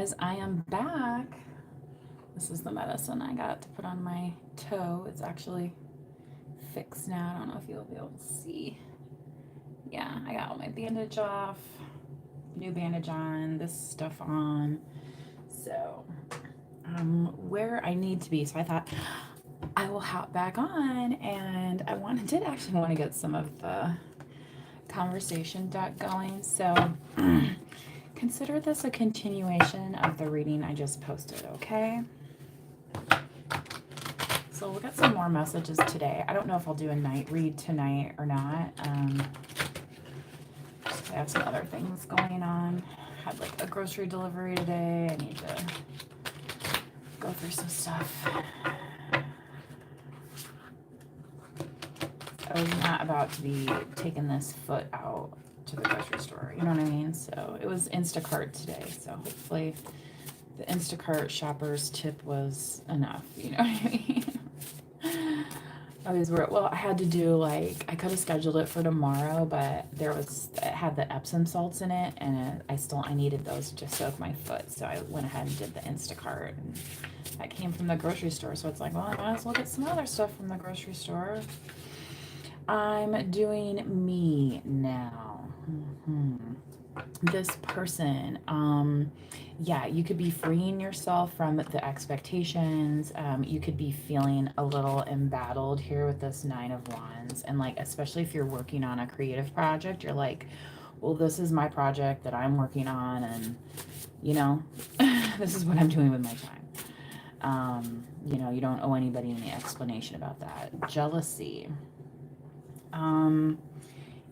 guys, I am back. This is the medicine I got to put on my toe. It's actually fixed now. I don't know if you'll be able to see. Yeah, I got all my bandage off, new bandage on, this stuff on. So I'm where I need to be. So I thought I will hop back on, and did actually want to get some of the conversation going. So consider this a continuation of the reading I just posted, okay? So we'll get some more messages today. I don't know if I'll do a night read tonight or not. I have some other things going on. Had like a grocery delivery today. I need to go through some stuff. I was not about to be taking this foot out to the grocery store. You know what I mean? So it was Instacart today. So hopefully the Instacart shopper's tip was enough. You know what I mean? I was well, I had to do like I could have scheduled it for tomorrow, but it had the Epsom salts in it, and I needed those to soak my foot, so I went ahead and did the Instacart, and that came from the grocery store. So it's like, well, I might as well get some other stuff from the grocery store. I'm doing me now. This person, yeah, you could be freeing yourself from the expectations. You could be feeling a little embattled here with this Nine of Wands. And like, especially if you're working on a creative project, you're like, well, this is my project that I'm working on. And, you know, this is what I'm doing with my time. You know, you don't owe anybody any explanation about that. Jealousy.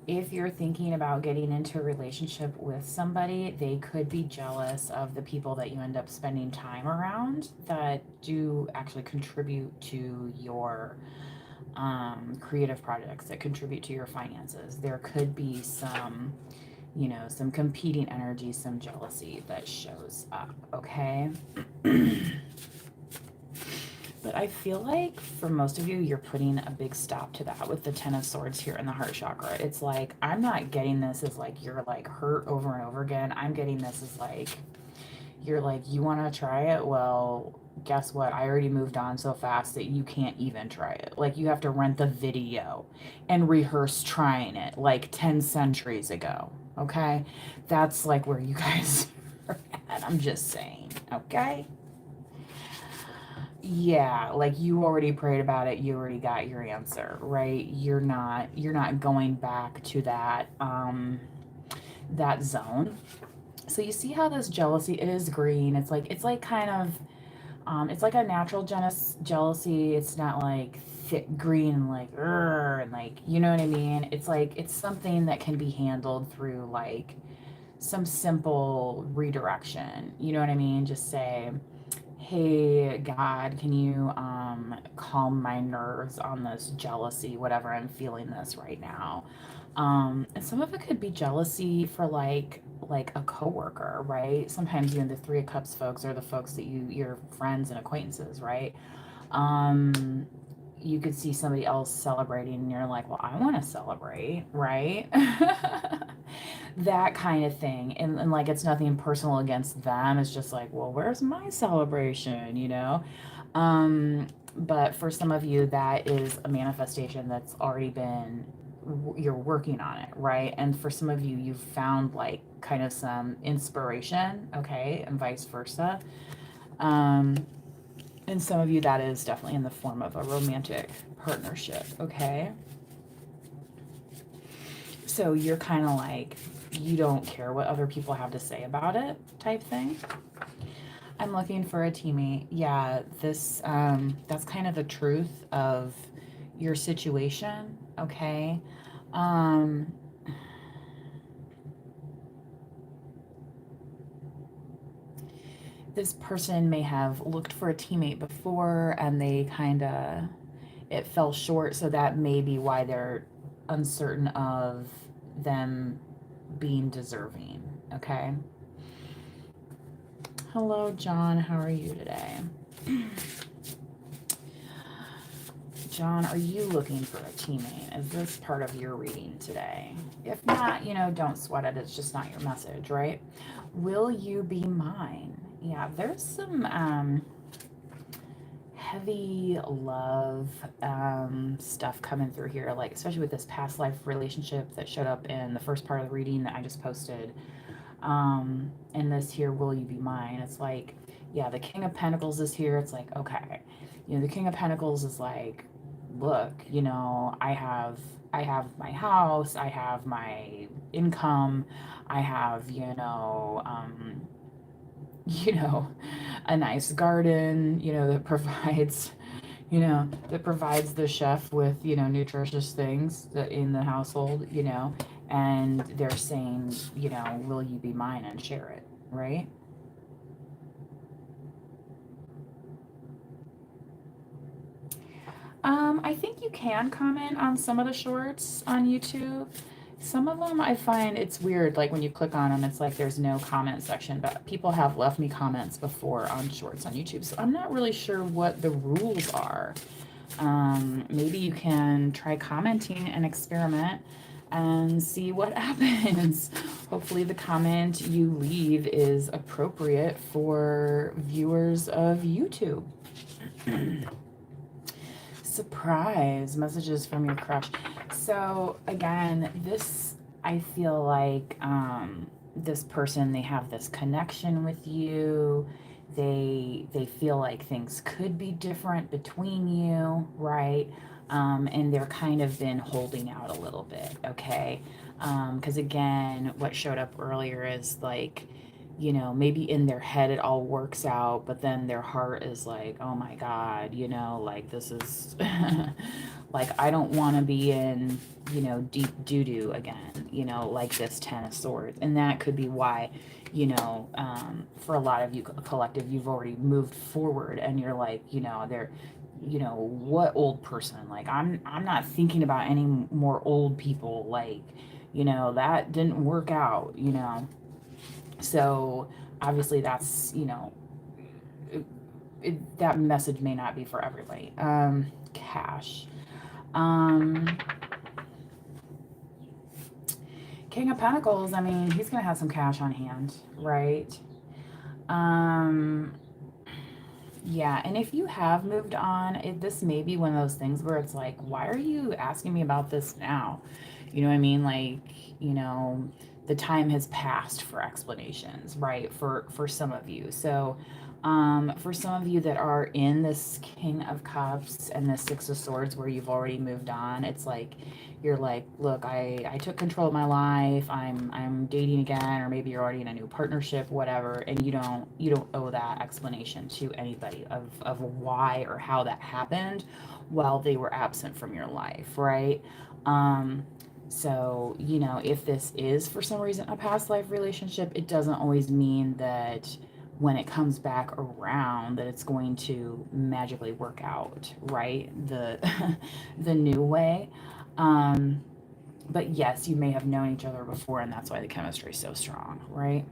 If you're thinking about getting into a relationship with somebody, they could be jealous of the people that you end up spending time around that do actually contribute to your creative projects, that contribute to your finances. There could be some, you know, some competing energy, some jealousy that shows up, okay? But I feel like for most of you, you're putting a big stop to that with the Ten of Swords here in the heart chakra. It's like, I'm not getting this as like you're like hurt over and over again. I'm getting this as like, you're like, you want to try it? Well, guess what? I already moved on so fast that you can't even try it. Like, you have to rent the video and rehearse trying it like 10 centuries ago. Okay? That's like where you guys are at. I'm just saying. Okay? Yeah, like you already prayed about it, you already got your answer, right? You're not going back to that zone. So you see how this jealousy is green. It's like kind of it's like a natural jealousy. It's not like thick green like and like, you know what I mean? It's like it's something that can be handled through like some simple redirection. You know what I mean? Just say, hey God, can you calm my nerves on this jealousy, whatever I'm feeling this right now. And some of it could be jealousy for like a coworker, right? Sometimes even the Three of Cups folks are the folks that your friends and acquaintances, right? You could see somebody else celebrating and you're like, well, I want to celebrate, right? That kind of thing. And like, it's nothing personal against them. It's just like, well, where's my celebration, you know? But for some of you, that is a manifestation that's already been, you're working on it, right? And for some of you, you've found like kind of some inspiration, okay? And vice versa. And some of you, that is definitely in the form of a romantic partnership, okay? So you're kind of like, you don't care what other people have to say about it type thing. I'm looking for a teammate. Yeah, this, that's kind of the truth of your situation, okay? This person may have looked for a teammate before and they kind of, it fell short, so that may be why they're uncertain of them being deserving, okay? Hello, John. How are you today? John, are you looking for a teammate? Is this part of your reading today? If not, you know, don't sweat it. It's just not your message, right? Will you be mine? Yeah, Yeah, there's some heavy love stuff coming through here, like especially with this past life relationship that showed up in the first part of the reading that I just posted. And this here, will you be mine? It's like, yeah, the King of Pentacles is here. It's like, okay, the King of Pentacles is like, look, I have my house, I have my income, I have, you know, a nice garden, that provides the chef with, nutritious things that in the household, and they're saying, will you be mine and share it, right? I think you can comment on some of the shorts on YouTube. Some of them I find it's weird, like when you click on them, it's like there's no comment section, but people have left me comments before on shorts on YouTube, so I'm not really sure what the rules are. Maybe you can try commenting and experiment and see what happens. Hopefully the comment you leave is appropriate for viewers of YouTube. Surprise messages from your crush. So again, I feel like this person, they have this connection with you. They feel like things could be different between you, right? And they're kind of been holding out a little bit, okay? Because again, what showed up earlier is like, maybe in their head it all works out, but then their heart is like, oh my God, like this is like, I don't want to be in, deep doo-doo again, like this Ten of Swords. And that could be why, for a lot of you collective, you've already moved forward and you're like, they're, what old person? Like, I'm not thinking about any more old people. Like, that didn't work out, So obviously that's, that message may not be for everybody. Cash. King of Pentacles, I mean, he's going to have some cash on hand, right? Yeah, and if you have moved on, this may be one of those things where it's like, why are you asking me about this now? You know what I mean? Like, the time has passed for explanations, right? For some of you. So, for some of you that are in this King of Cups and the Six of Swords where you've already moved on, it's like you're like, look, I took control of my life. I'm dating again, or maybe you're already in a new partnership, whatever, and you don't owe that explanation to anybody of why or how that happened while they were absent from your life, right? So, if this is for some reason a past life relationship, it doesn't always mean that when it comes back around that it's going to magically work out, right? The the new way. But yes, you may have known each other before, and that's why the chemistry is so strong, right?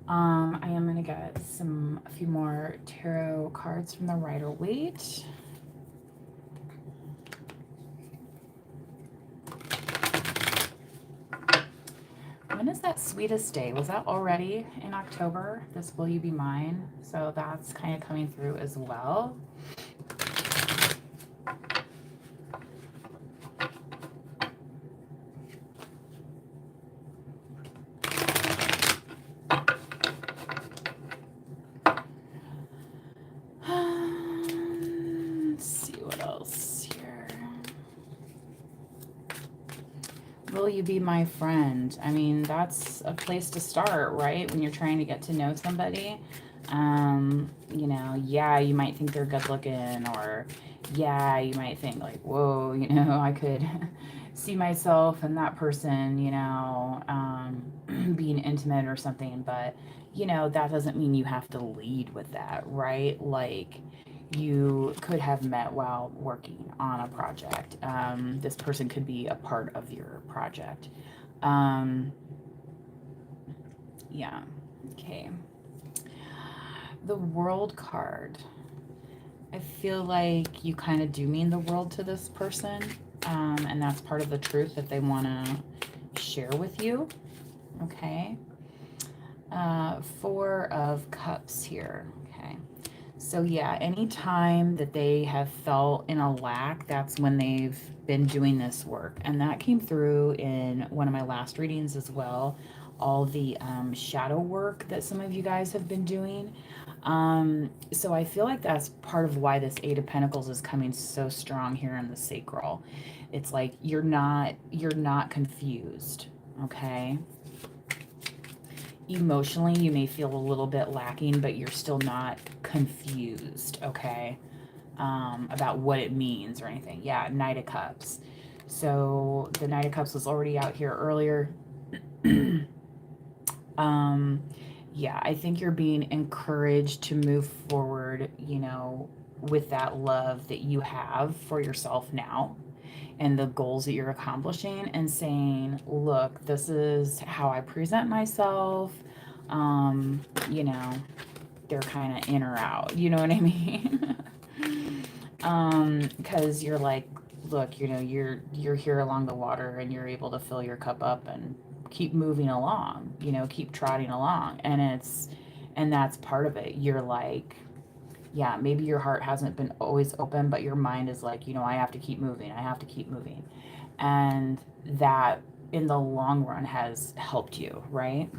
I am going to get a few more tarot cards from the Rider-Waite. When is that Sweetest Day? Was that already in October? This Will You Be Mine? So that's kind of coming through as well. Let's see what else here. Will you be my friend? I mean, that's a place to start, right? When you're trying to get to know somebody. Yeah, you might think they're good looking, or yeah, you might think like, whoa, I could see myself and that person, being intimate or something, but that doesn't mean you have to lead with that, right? Like, you could have met while working on a project. This person could be a part of your project. Yeah, okay. The World card. I feel like you kind of do mean the world to this person, and that's part of the truth that they want to share with you, okay? Four of Cups here. Okay. So yeah, anytime that they have felt in a lack, that's when they've been doing this work. And that came through in one of my last readings as well. All the shadow work that some of you guys have been doing. So I feel like that's part of why this Eight of Pentacles is coming so strong here in the sacral. It's like you're not confused, okay? Emotionally, you may feel a little bit lacking, but you're still not confused, okay? About what it means or anything. Yeah, Knight of Cups. So the Knight of Cups was already out here earlier. um, yeah, I think you're being encouraged to move forward, with that love that you have for yourself now and the goals that you're accomplishing, and saying, look, this is how I present myself. Um, you know, they're kind of in or out. You know what I mean? Because you're like, look, you're here along the water and you're able to fill your cup up and keep moving along, keep trotting along. And that's part of it. You're like, yeah, maybe your heart hasn't been always open, but your mind is like, I have to keep moving. I have to keep moving. And that in the long run has helped you, right?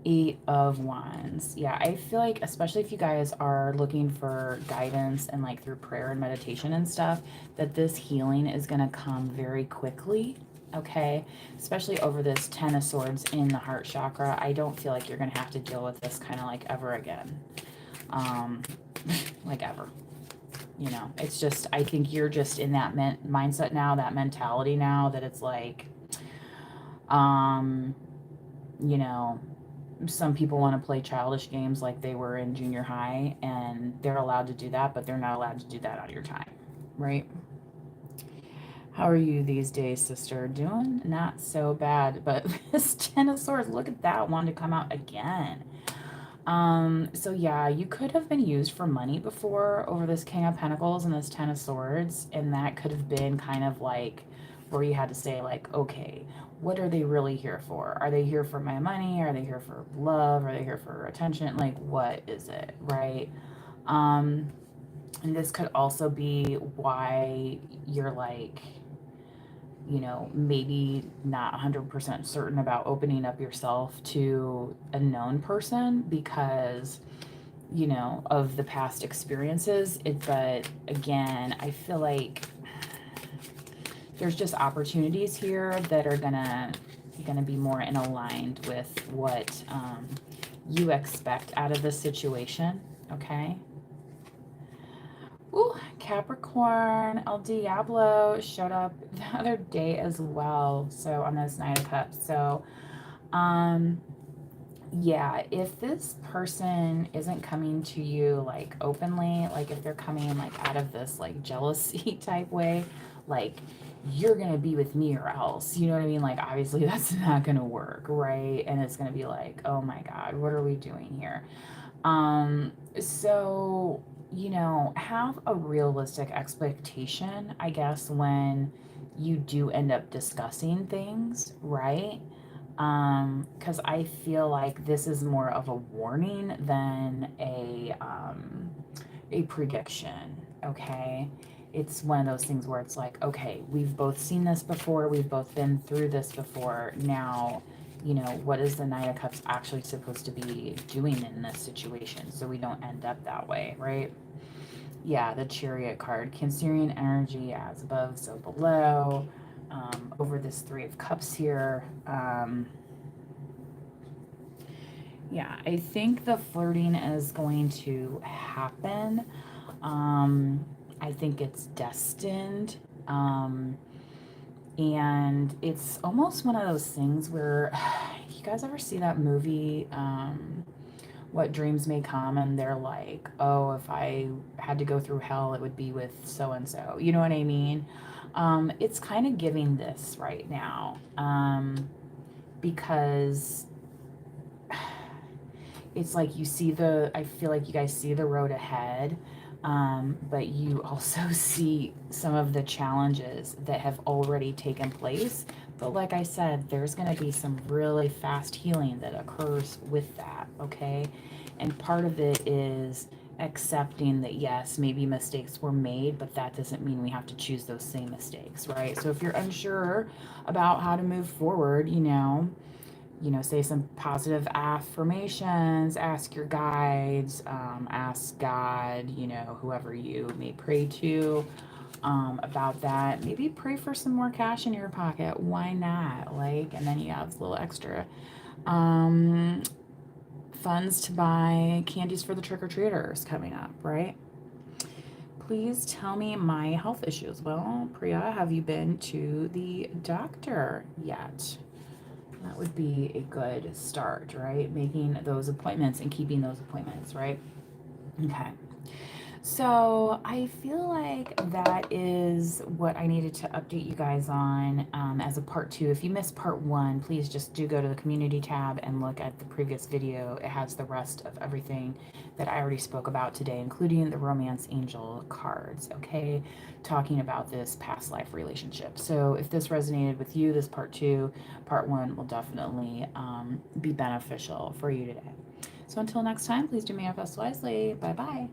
Eight of Wands. Yeah, I feel like, especially if you guys are looking for guidance and like through prayer and meditation and stuff, that this healing is going to come very quickly. Okay, especially over this Ten of Swords in the heart chakra. I don't feel like you're going to have to deal with this kind of like ever again. Like ever. It's just, I think you're just in that mindset now, that mentality now, that it's like, um, you know, some people want to play childish games like they were in junior high, and they're allowed to do that, but they're not allowed to do that on your time, right? How are you these days, sister? Doing not so bad, but this Ten of Swords, look at that one to come out again. So yeah, you could have been used for money before over this King of Pentacles and this Ten of Swords, and that could have been kind of like where you had to say like, okay, what are they really here for? Are they here for my money? Are they here for love? Are they here for attention? Like, what is it, right? And this could also be why you're like, maybe not 100% certain about opening up yourself to a known person because, of the past experiences. But again, I feel like there's just opportunities here that are gonna be more in aligned with what you expect out of this situation, okay? Ooh, Capricorn, El Diablo showed up the other day as well. So on this Knight of Cups. So, yeah, if this person isn't coming to you like openly, like if they're coming like out of this like jealousy type way, like you're gonna be with me or else, you know what I mean? Like obviously that's not gonna work, right? And it's gonna be like, oh my God, what are we doing here? So, have a realistic expectation, I guess, when you do end up discussing things, right? Because I feel like this is more of a warning than a prediction, okay? It's one of those things where it's like, okay, we've both seen this before, we've both been through this before. Now, what is the Knight of Cups actually supposed to be doing in this situation so we don't end up that way, right? Yeah, the Chariot card. Cancerian energy as above, so below. Over this Three of Cups here. Yeah, I think the flirting is going to happen. I think it's destined. And it's almost one of those things where, you guys ever see that movie, What Dreams May Come? And they're like, oh, if I had to go through hell, it would be with so-and-so. You know what I mean? It's kind of giving this right now, because it's like I feel like you guys see the road ahead, but you also see some of the challenges that have already taken place But like I said, there's going to be some really fast healing that occurs with that, okay? And part of it is accepting that, yes, maybe mistakes were made, but that doesn't mean we have to choose those same mistakes, right? So if you're unsure about how to move forward, say some positive affirmations, ask your guides, ask God, whoever you may pray to, about that. Maybe pray for some more cash in your pocket. Why not? And then you have a little extra um, funds to buy candies for the trick-or-treaters coming up, right? Please tell me my health issues. Well, Priya, have you been to the doctor yet? That would be a good start, right? Making those appointments and keeping those appointments, right? Okay. So I feel like that is what I needed to update you guys on as a part 2. If you missed part 1, please just do go to the community tab and look at the previous video. It has the rest of everything that I already spoke about today, including the romance angel cards, okay? Talking about this past life relationship. So if this resonated with you, this part 2, part 1 will definitely be beneficial for you today. So until next time, please do manifest wisely. Bye-bye.